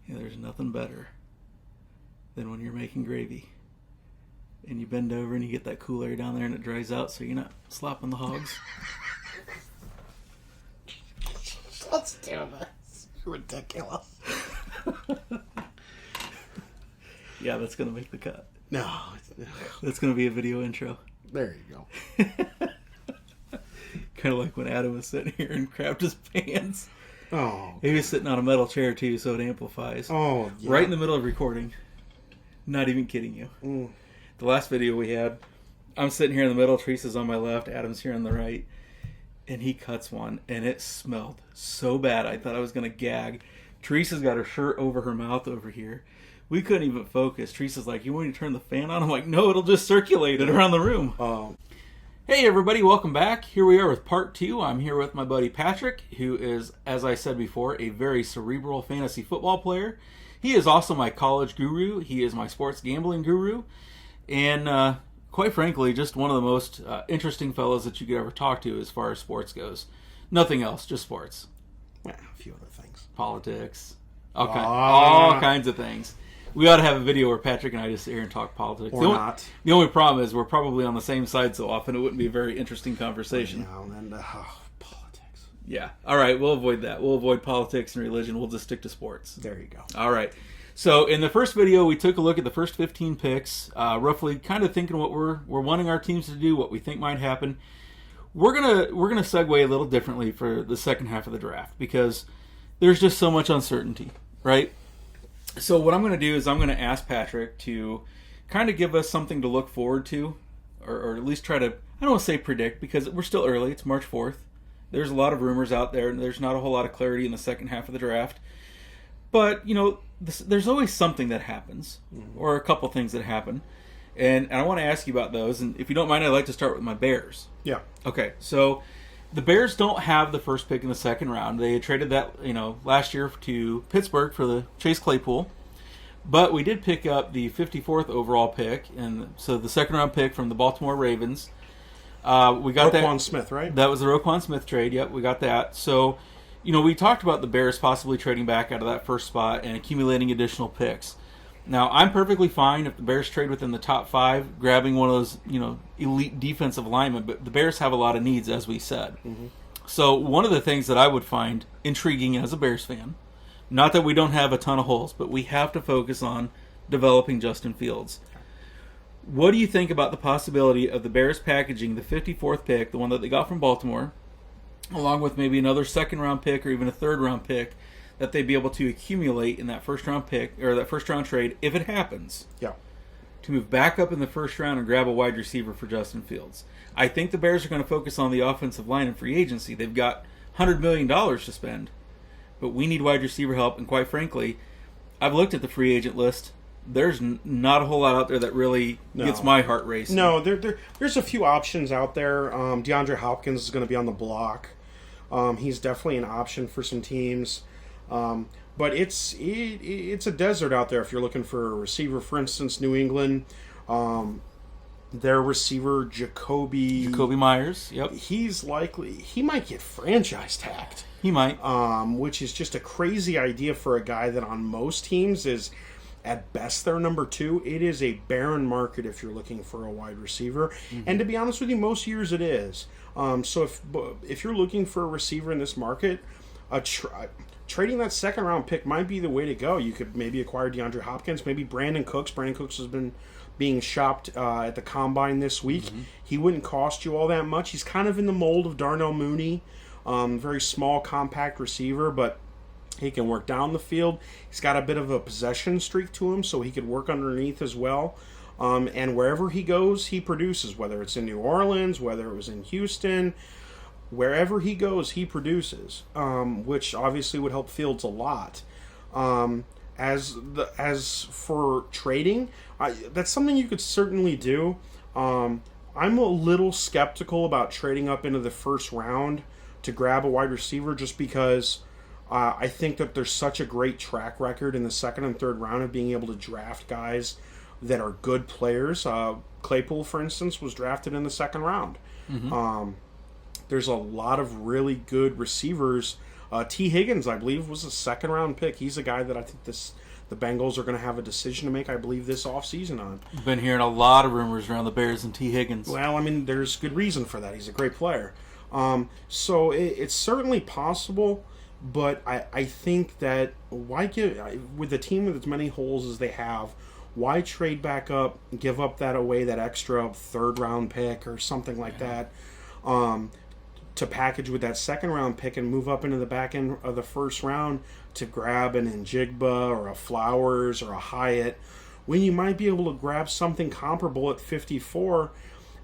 There's nothing better than when you're making gravy and you bend over and you get that cool air down there and it dries out so you're not slopping the hogs. Let's do this. You're ridiculous. Yeah, that's going to make the cut. No. That's going to be a video intro. There you go. Kind of like when Adam was sitting here and crapped his pants. Oh. He was sitting on a metal chair too, so it amplifies. Oh, yeah. Right in the middle of recording. Not even kidding you. Mm. The last video we had, I'm sitting here in the middle, Teresa's on my left, Adam's here on the right, and he cuts one, and it smelled so bad I thought I was going to gag. Teresa's got her shirt over her mouth over here. We couldn't even focus. Teresa's like, you want me to turn the fan on? I'm like, no, it'll just circulate it around the room. Hey everybody, welcome back. Here we are with part 2. I'm here with my buddy Patrick, who is, as I said before, a very cerebral fantasy football player. He is also my college guru. He is my sports gambling guru. And quite frankly, just one of the most interesting fellows that you could ever talk to as far as sports goes. Nothing else, just sports. Yeah, a few other things. Politics. All kinds of things. We ought to have a video where Patrick and I just sit here and talk politics. Or not. The only problem is we're probably on the same side so often it wouldn't be a very interesting conversation. Politics. Yeah. All right, we'll avoid that. We'll avoid politics and religion. We'll just stick to sports. There you go. All right. So in the first video, we took a look at the first 15 picks, roughly kind of thinking what we're wanting our teams to do, what we think might happen. We're gonna segue a little differently for the second half of the draft because there's just so much uncertainty, right? So what I'm going to do is I'm going to ask Patrick to kind of give us something to look forward to, or at least try to, I don't want to say predict, because we're still early. It's March 4th. There's a lot of rumors out there, and there's not a whole lot of clarity in the second half of the draft. But, you know, there's always something that happens, or a couple things that happen. And I want to ask you about those. And if you don't mind, I'd like to start with my Bears. Yeah. Okay, so the Bears don't have the first pick in the second round. They traded that, last year to Pittsburgh for the Chase Claypool. But we did pick up the 54th overall pick, and so the second round pick from the Baltimore Ravens. We got Roquan Smith, right? That was the Roquan Smith trade. Yep, we got that. So, we talked about the Bears possibly trading back out of that first spot and accumulating additional picks. Now, I'm perfectly fine if the Bears trade within the top 5, grabbing one of those, elite defensive linemen. But the Bears have a lot of needs, as we said. Mm-hmm. So one of the things that I would find intriguing as a Bears fan, not that we don't have a ton of holes, but we have to focus on developing Justin Fields. What do you think about the possibility of the Bears packaging the 54th pick, the one that they got from Baltimore, along with maybe another second-round pick or even a third-round pick, that they'd be able to accumulate in that first-round pick, or that first-round trade, if it happens, to move back up in the first round and grab a wide receiver for Justin Fields? I think the Bears are going to focus on the offensive line and free agency. They've got $100 million to spend, but we need wide receiver help, and quite frankly, I've looked at the free agent list. There's not a whole lot out there that really gets my heart racing. No, there's a few options out there. DeAndre Hopkins is going to be on the block. He's definitely an option for some teams. But it's a desert out there if you're looking for a receiver. For instance, New England, their receiver Jacoby Myers. Yep, he might get franchise tagged. He might, which is just a crazy idea for a guy that on most teams is at best their number 2. It is a barren market if you're looking for a wide receiver, and to be honest with you, most years it is. So if you're looking for a receiver in this market, trading that second round pick might be the way to go. You could maybe acquire DeAndre Hopkins, maybe Brandon Cooks. Brandon Cooks has been being shopped at the Combine this week. He wouldn't cost you all that much. He's kind of in the mold of Darnell Mooney, very small, compact receiver, but he can work down the field. He's got a bit of a possession streak to him, so he could work underneath as well. And wherever he goes, he produces, whether it's in New Orleans, whether it was in Houston. Wherever he goes, he produces, which obviously would help Fields a lot. As for trading, that's something you could certainly do. I'm a little skeptical about trading up into the first round to grab a wide receiver, just because I think that there's such a great track record in the second and third round of being able to draft guys that are good players. Claypool, for instance, was drafted in the second round. There's a lot of really good receivers T. Higgins, I believe, was a second-round pick. He's a guy that I think the Bengals are going to have a decision to make, I believe, this offseason on. Been hearing a lot of rumors around the Bears and T. Higgins. Well, I mean, there's good reason for that. He's a great player. So it's certainly possible, but I think that why with a team with as many holes as they have, why trade back up, give up that extra third-round pick or something like that, to package with that second-round pick and move up into the back end of the first round to grab an Njigba or a Flowers or a Hyatt, when you might be able to grab something comparable at 54,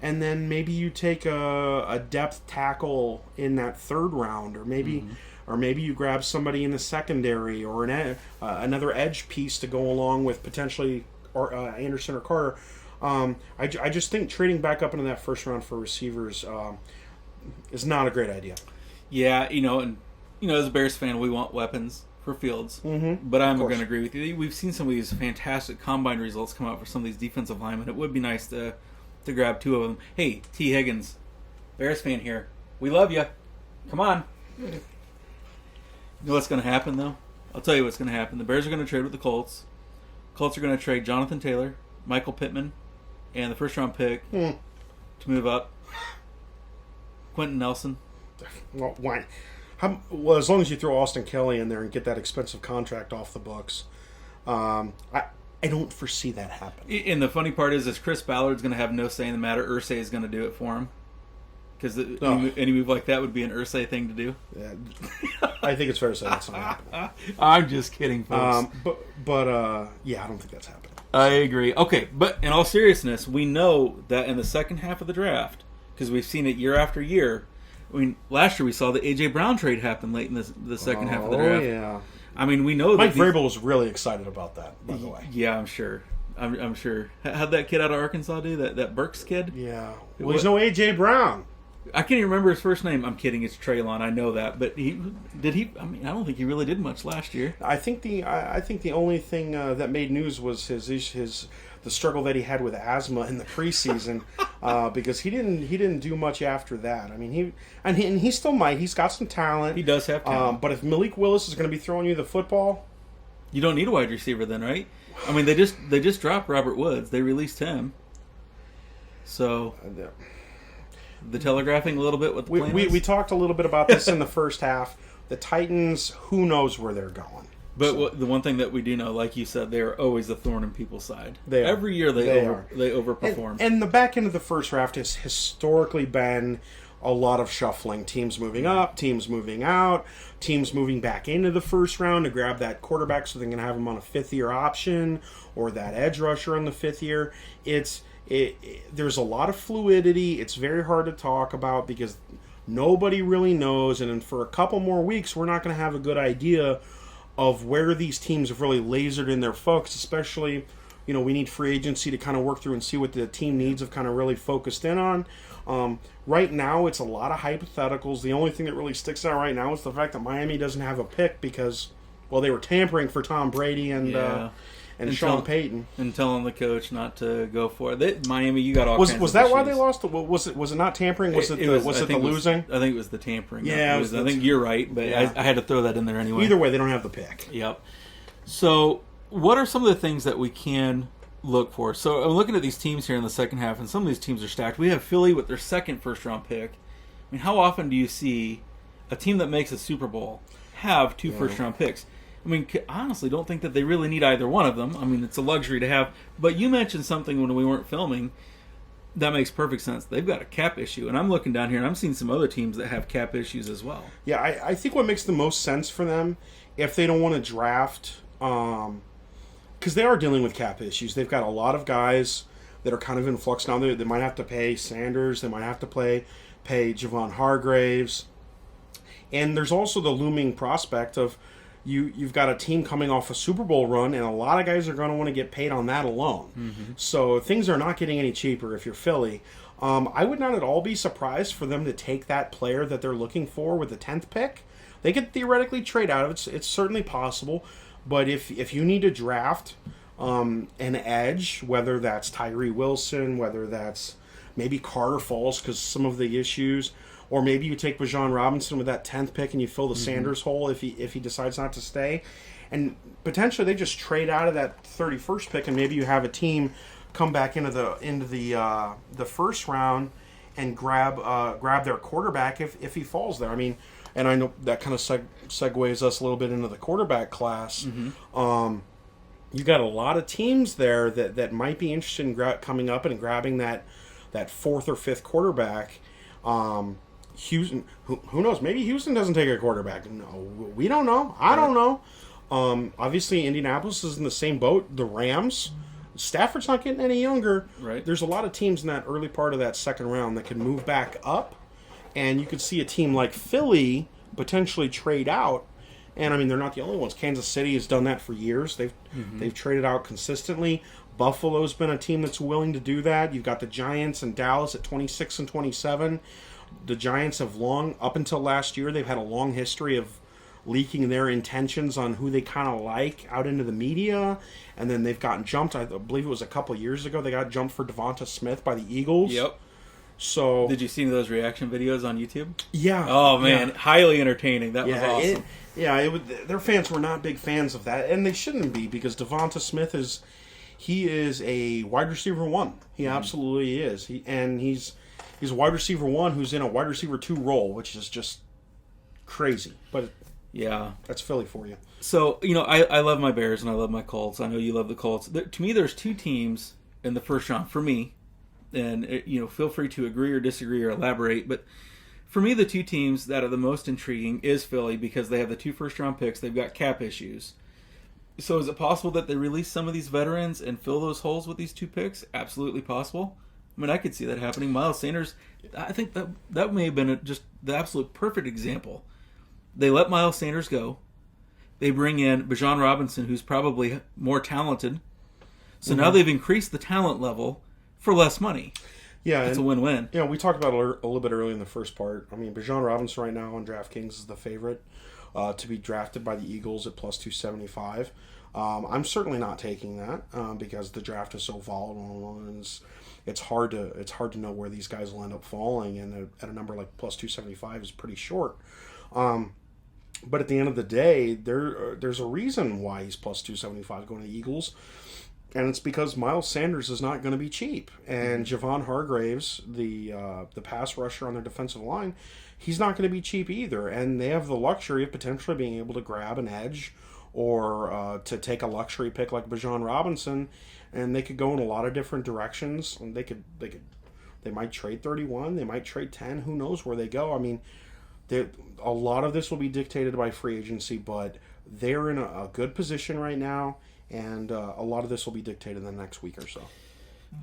and then maybe you take a depth tackle in that third round, or maybe you grab somebody in the secondary, or another edge piece to go along with potentially Anderson or Carter. I just think trading back up into that first round for receivers is not a great idea. Yeah, as a Bears fan, we want weapons for Fields, but I'm going to agree with you. We've seen some of these fantastic combine results come out for some of these defensive linemen. It would be nice to grab two of them. Hey, T. Higgins, Bears fan here. We love you. Come on. You know what's going to happen, though? I'll tell you what's going to happen. The Bears are going to trade with the Colts. Colts are going to trade Jonathan Taylor, Michael Pittman, and the first-round pick to move up. Quentin Nelson. Well, why? Well, as long as you throw Austin Kelly in there and get that expensive contract off the books, I don't foresee that happening. And the funny part is Chris Ballard's going to have no say in the matter. Irsay is going to do it for him. Because any move like that would be an Irsay thing to do. Yeah, I think it's fair to say that's not happening. I'm just kidding, folks. Yeah, I don't think that's happening. I agree. Okay, but in all seriousness, we know that in the second half of the draft, because we've seen it year after year. I mean, last year we saw the A.J. Brown trade happen late in the second half of the draft. Oh, yeah. I mean, we know Mike Vrabel was really excited about that, by the way. Yeah, I'm sure. I'm sure. How'd that kid out of Arkansas do? That Burks kid? Yeah. Well, he's no A.J. Brown. I can't even remember his first name. I'm kidding. It's Traylon. I know that. But I don't think he really did much last year. I think the only thing that made news was the struggle that he had with asthma in the preseason, because he didn't do much after that. I mean, he still might. He's got some talent. He does have talent. But if Malik Willis is going to be throwing you the football, you don't need a wide receiver then, right? I mean, they just dropped Robert Woods. They released him. So the telegraphing a little bit what the plan is? We talked a little bit about this in the first half. The Titans, who knows where they're going. But the one thing that we do know, like you said, they are always the thorn in people's side. Every year they overperform. And the back end of the first draft has historically been a lot of shuffling. Teams moving up, teams moving out, teams moving back into the first round to grab that quarterback so they can have him on a fifth-year option, or that edge rusher in the fifth year. There's a lot of fluidity. It's very hard to talk about because nobody really knows, and for a couple more weeks we're not going to have a good idea of where these teams have really lasered in their focus, especially, we need free agency to kind of work through and see what the team needs have kind of really focused in on. Right now, it's a lot of hypotheticals. The only thing that really sticks out right now is the fact that Miami doesn't have a pick because, they were tampering for Tom Brady and Sean Payton. And telling the coach not to go for it. Miami, you got all kinds of Was that issues. why they lost? Was it not tampering? Was it the losing? I think it was the tampering. Yeah, I think you're right, but yeah. I had to throw that in there anyway. Either way, they don't have the pick. Yep. So, what are some of the things that we can look for? So, I'm looking at these teams here in the second half, and some of these teams are stacked. We have Philly with their second first-round pick. I mean, how often do you see a team that makes a Super Bowl have two first-round picks? I mean, honestly, don't think that they really need either one of them. I mean, it's a luxury to have. But you mentioned something when we weren't filming that makes perfect sense. They've got a cap issue. And I'm looking down here, and I'm seeing some other teams that have cap issues as well. Yeah, I think what makes the most sense for them, if they don't want to draft, because they are dealing with cap issues. They've got a lot of guys that are kind of in flux now. They might have to pay Sanders. They might have to pay Javon Hargraves. And there's also the looming prospect of you've got a team coming off a Super Bowl run, and a lot of guys are going to want to get paid on that alone. Mm-hmm. So things are not getting any cheaper if you're Philly. I would not at all be surprised for them to take that player that they're looking for with the 10th pick. They could theoretically trade out of it. It's certainly possible. But if you need to draft an edge, whether that's Tyree Wilson, whether that's maybe Carter Falls because some of the issues, Or maybe you take Bijan Robinson with that 10th pick and you fill the Sanders hole if he decides not to stay. And potentially they just trade out of that 31st pick, and maybe you have a team come back into the first round and grab their quarterback if he falls there. I mean, and I know that kind of segues us a little bit into the quarterback class. You got a lot of teams there that might be interested in coming up and grabbing that 4th or 5th quarterback. Houston, who knows? Maybe Houston doesn't take a quarterback. No, we don't know. I don't know. Obviously, Indianapolis is in the same boat. The Rams, Stafford's not getting any younger. Right. There's a lot of teams in that early part of that second round that can move back up, and you could see a team like Philly potentially trade out. And I mean, they're not the only ones. Kansas City has done that for years. They've traded out consistently. Buffalo's been a team that's willing to do that. You've got the Giants and Dallas at 26 and 27. The Giants have up until last year, they've had a long history of leaking their intentions on who they kind of like out into the media, and then they've gotten jumped. I believe it was a couple of years ago. They got jumped for Devonta Smith by the Eagles. Yep. So did you see those reaction videos on YouTube? Yeah. Oh man, highly entertaining. That was awesome. Their fans were not big fans of that, and they shouldn't be, because Devonta Smith is a wide receiver 1. He absolutely is. He's a wide receiver 1 who's in a wide receiver 2 role, which is just crazy. But yeah, that's Philly for you. So, I love my Bears and I love my Colts. I know you love the Colts. To me, there's 2 teams in the first round for me, and feel free to agree or disagree or elaborate. But for me, the 2 teams that are the most intriguing is Philly, because they have the 2 first-round picks. They've got cap issues. So is it possible that they release some of these veterans and fill those holes with these 2 picks? Absolutely possible. I mean, I could see that happening. Miles Sanders, I think that may have been just the absolute perfect example. They let Miles Sanders go. They bring in Bijan Robinson, who's probably more talented. So now they've increased the talent level for less money. Yeah, it's a win-win. Yeah, we talked about it a little bit earlier in the first part. I mean, Bijan Robinson right now on DraftKings is the favorite to be drafted by the Eagles at plus 275. I'm certainly not taking that because the draft is so volatile, and it's hard to know where these guys will end up falling, and at a number like plus 275 is pretty short. But at the end of the day, there's a reason why he's plus 275 going to the Eagles, and it's because Miles Sanders is not going to be cheap, and Javon Hargraves, the pass rusher on their defensive line, he's not going to be cheap either, and they have the luxury of potentially being able to grab an edge or to take a luxury pick like Bijan Robinson, and they could go in a lot of different directions. And they might trade 31, they might trade 10. Who knows where they go? I mean, a lot of this will be dictated by free agency, but they're in a good position right now, and a lot of this will be dictated in the next week or so.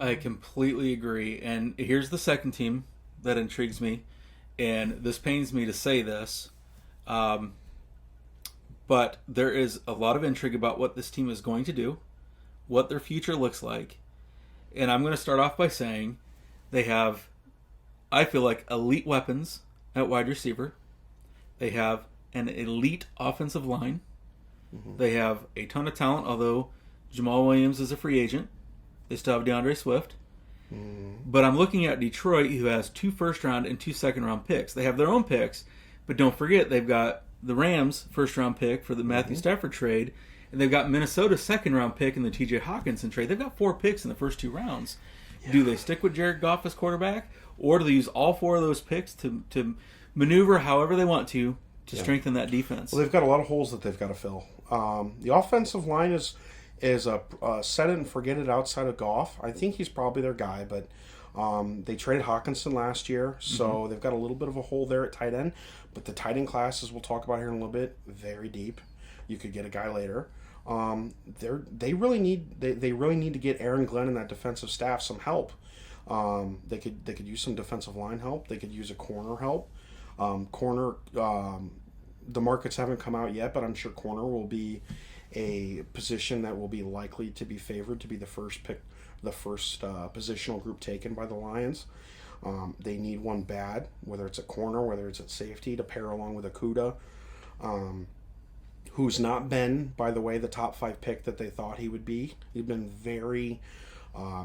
I completely agree. And here's the second team that intrigues me, and this pains me to say this, but there is a lot of intrigue about what this team is going to do, what their future looks like. And I'm going to start off by saying they have, I feel like, elite weapons at wide receiver. They have an elite offensive line. They have a ton of talent, although Jamal Williams is a free agent. They still have DeAndre Swift. But I'm looking at Detroit, who has 2 first-round and 2 second-round picks. They have their own picks, but don't forget they've got the Rams' first-round pick for the Matthew Stafford trade, and they've got Minnesota's second-round pick in the T.J. Hawkinson trade. They've got 4 picks in the first 2 rounds. Yeah. Do they stick with Jared Goff as quarterback, or do they use all 4 of those picks to maneuver however they want to strengthen that defense? Well, they've got a lot of holes that they've got to fill. The offensive line is a set it and forget it outside of Goff. I think he's probably their guy, but they traded Hawkinson last year, so they've got a little bit of a hole there at tight end. But the tight end class, as we'll talk about here in a little bit, very deep. You could get a guy later. They really need to get Aaron Glenn and that defensive staff some help. They could use some defensive line help. They could use a corner help. The markets haven't come out yet, but I'm sure corner will be a position that will be likely to be favored to be the first pick, the first positional group taken by the Lions. They need one bad, whether it's at corner, whether it's at safety, to pair along with Okudah, who's not been, by the way, the top 5 pick that they thought he would be. He's been very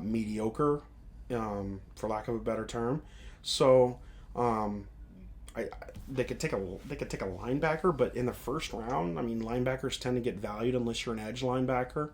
mediocre, for lack of a better term. So they could take a linebacker, but in the first round, I mean, linebackers tend to get valued unless you're an edge linebacker,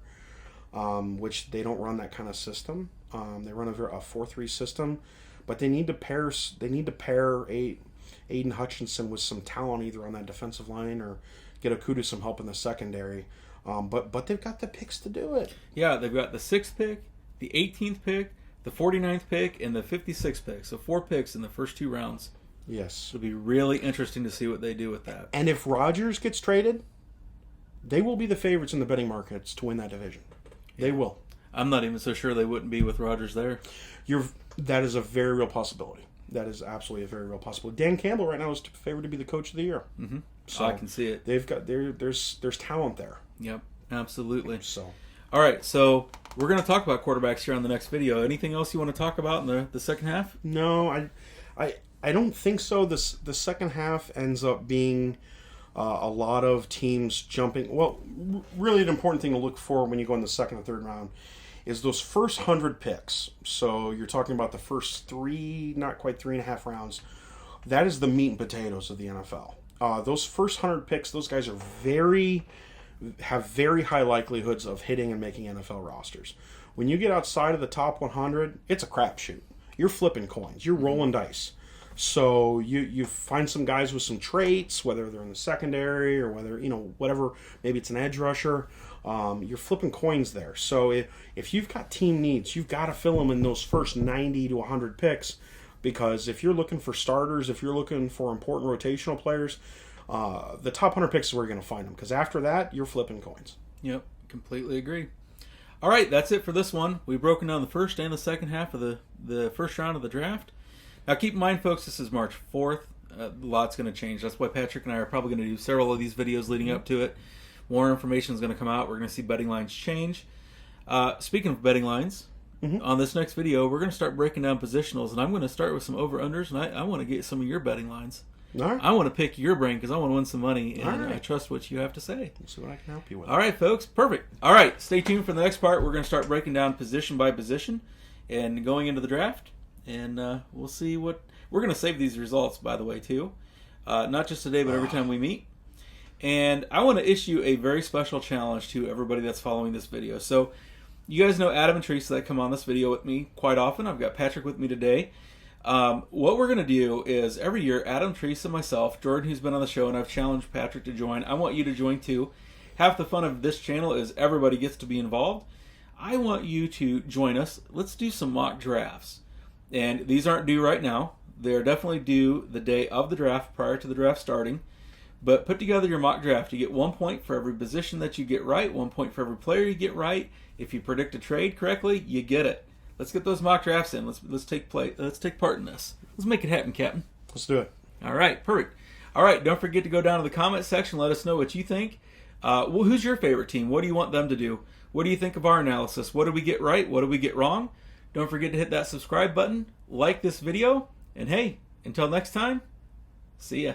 which they don't run that kind of system. They run a 4-3 system, but they need to pair Aiden Hutchinson with some talent either on that defensive line or get Okudah some help in the secondary. But they've got the picks to do it. Yeah, they've got the 6th pick, the 18th pick, the 49th pick, and the 56th pick. So 4 picks in the first 2 rounds. Yes. It'll be really interesting to see what they do with that. And if Rodgers gets traded, they will be the favorites in the betting markets to win that division. They will. I'm not even so sure they wouldn't be with Rodgers there. That is a very real possibility. That is absolutely a very real possibility. Dan Campbell right now is favored to be the coach of the year. Mm-hmm. So I can see it. They've got there's talent there. Yep, absolutely. So, all right, so we're going to talk about quarterbacks here on the next video. Anything else you want to talk about in the second half? No, I don't think so. The second half ends up being a lot of teams jumping. Well, really, an important thing to look for when you go in the second and third round is those first 100 picks. So you're talking about the first 3, not quite 3.5 rounds. That is the meat and potatoes of the NFL. Those first 100 picks, those guys are have very high likelihoods of hitting and making NFL rosters. When you get outside of the top 100, it's a crapshoot. You're flipping coins. You're rolling dice. So you find some guys with some traits, whether they're in the secondary or whether, whatever, maybe it's an edge rusher. You're flipping coins there. So if you've got team needs, you've got to fill them in those first 90 to 100 picks, because if you're looking for starters, if you're looking for important rotational players, the top 100 picks is where you're going to find them, because after that, you're flipping coins. Yep, completely agree. All right, that's it for this one. We've broken down the first and the second half of the first round of the draft. Now, keep in mind, folks, this is March 4th. A lot's going to change. That's why Patrick and I are probably going to do several of these videos leading up to it. More information is going to come out. We're going to see betting lines change. Speaking of betting lines, on this next video, we're going to start breaking down positionals, and I'm going to start with some over-unders, and I want to get some of your betting lines. All right. I want to pick your brain because I want to win some money, and All right. I trust what you have to say. Let's see what I can help you with. All right, folks. Perfect. All right. Stay tuned for the next part. We're going to start breaking down position by position and going into the draft, and we'll see what... We're going to save these results, by the way, too. Not just today, but every time we meet. And I want to issue a very special challenge to everybody that's following this video. So, you guys know Adam and Teresa that come on this video with me quite often. I've got Patrick with me today. What we're going to do is every year, Adam, Teresa, myself, Jordan, who's been on the show, and I've challenged Patrick to join. I want you to join too. Half the fun of this channel is everybody gets to be involved. I want you to join us. Let's do some mock drafts. And these aren't due right now. They're definitely due the day of the draft, prior to the draft starting. But put together your mock draft. You get 1 point for every position that you get right, 1 point for every player you get right. If you predict a trade correctly, you get it. Let's get those mock drafts in. Let's take part in this. Let's make it happen, Captain. Let's do it. All right, perfect. All right, don't forget to go down to the comment section. Let us know what you think. Well, who's your favorite team? What do you want them to do? What do you think of our analysis? What did we get right? What did we get wrong? Don't forget to hit that subscribe button, like this video, and hey, until next time, see ya.